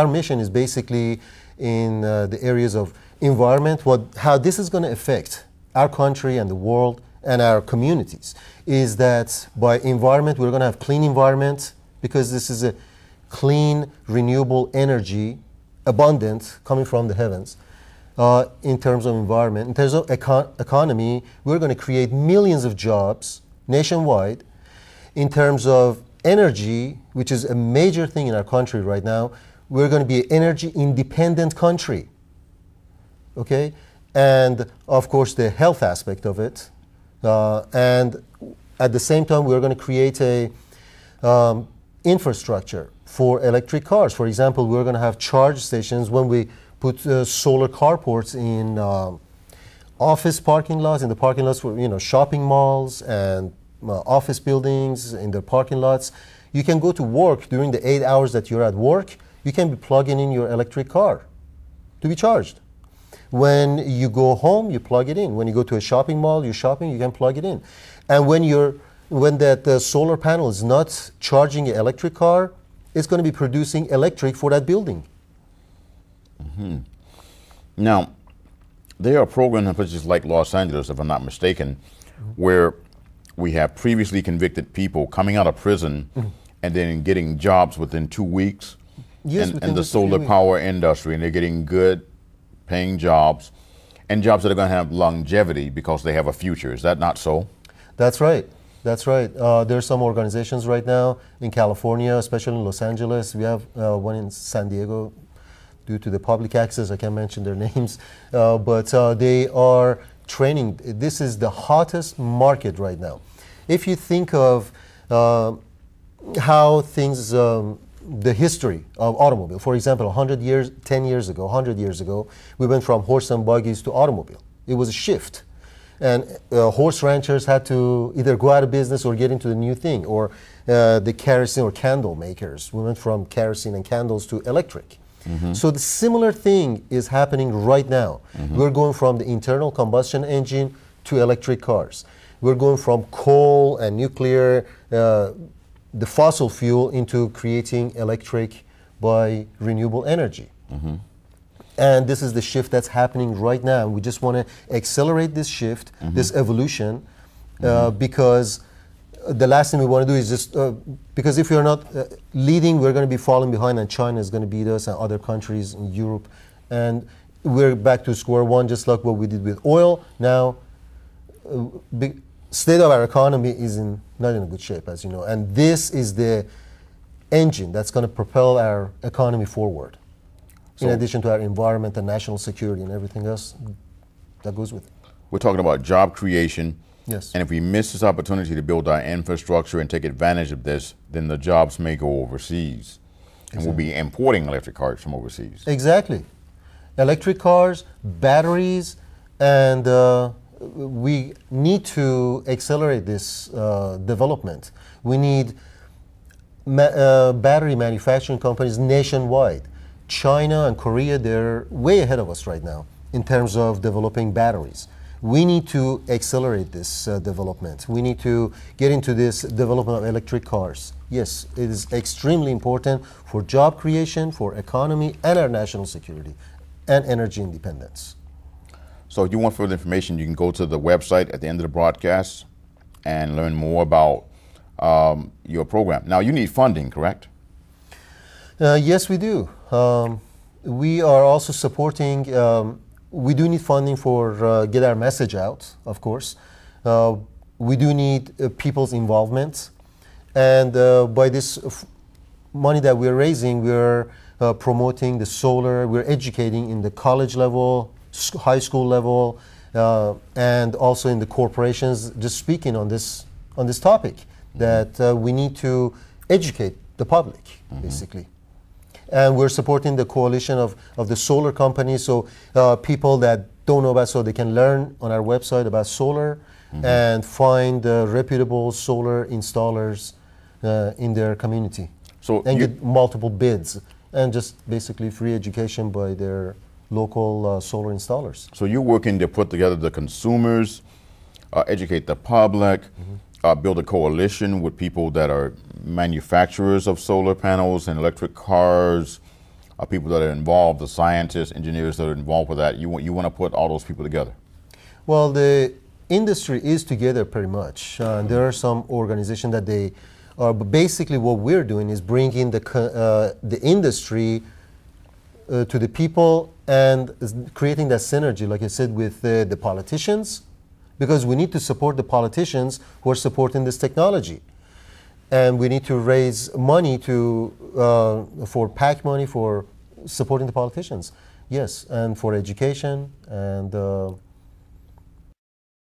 Our mission is basically in the areas of environment, how this is going to affect our country and the world and our communities is that by environment, we're going to have clean environment because this is a clean, renewable energy, abundant, coming from the heavens. In terms of environment, in terms of economy, we're going to create millions of jobs nationwide. In terms of energy, which is a major thing in our country right now, we're going to be an energy independent country. Okay? And of course, the health aspect of it. And at the same time, we're going to create a infrastructure for electric cars. For example, we're going to have charge stations when we put solar carports in office parking lots, in the parking lots for shopping malls and office buildings, in the parking lots. You can go to work during the 8 hours that you're at work. You can be plugging in your electric car to be charged. When you go home, you plug it in. When you go to a shopping mall, you're shopping, you can plug it in. And when that solar panel is not charging your electric car, it's going to be producing electric for that building. Mm-hmm. Now, there are programs in places like Los Angeles, if I'm not mistaken, where we have previously convicted people coming out of prison and then getting jobs within 2 weeks in the solar power industry, and they're getting good paying jobs and jobs that are going to have longevity because they have a future. Is that not so? That's right. That's right. There are some organizations right now in California, especially in Los Angeles. We have one in San Diego. Due to the public access, I can't mention their names, but they are training. This is the hottest market right now. If you think of how things, the history of automobile, for example, 100 years, 10 years ago, 100 years ago, we went from horse and buggies to automobile. It was a shift. And horse ranchers had to either go out of business or get into the new thing, or the kerosene or candle makers. We went from kerosene and candles to electric. Mm-hmm. So the similar thing is happening right now. Mm-hmm. We're going from the internal combustion engine to electric cars. We're going from coal and nuclear, the fossil fuel, into creating electric by renewable energy. Mm-hmm. And this is the shift that's happening right now. We just want to accelerate this shift, this evolution, because the last thing we want to do is just, because if we're not leading, we're going to be falling behind, and China is going to beat us and other countries in Europe. And we're back to square one, just like what we did with oil. Now, state of our economy is not in a good shape, as you know. And this is the engine that's going to propel our economy forward, in addition to our environment and national security and everything else that goes with it. We're talking about job creation. Yes. And if we miss this opportunity to build our infrastructure and take advantage of this, then the jobs may go overseas. And we'll be importing electric cars from overseas. Exactly. Electric cars, batteries, and we need to accelerate this development. We need battery manufacturing companies nationwide. China and Korea, they're way ahead of us right now in terms of developing batteries. We need to accelerate this development. We need to get into this development of electric cars. Yes, it is extremely important for job creation, for economy, and our national security, and energy independence. So if you want further information, you can go to the website at the end of the broadcast and learn more about your program. Now, you need funding, correct? Yes, we do. We are also supporting, we do need funding for get our message out, of course. We do need people's involvement. And by this money that we're raising, we're promoting the solar, we're educating in the college level, high school level, and also in the corporations, just speaking on this topic, that we need to educate the public, basically. And we're supporting the coalition of the solar companies, so people that don't know about solar, they can learn on our website about solar and find reputable solar installers in their community. So and get multiple bids, and just basically free education by their local solar installers. So you're working to put together the consumers, educate the public, build a coalition with people that are manufacturers of solar panels and electric cars, people that are involved, the scientists, engineers that are involved with that. You want to put all those people together. Well, the industry is together pretty much. There are some organizations that they are, but basically what we're doing is bringing the industry to the people and creating that synergy, like I said, with the politicians, because we need to support the politicians who are supporting this technology. And we need to raise money for PAC money for supporting the politicians. Yes, and for education and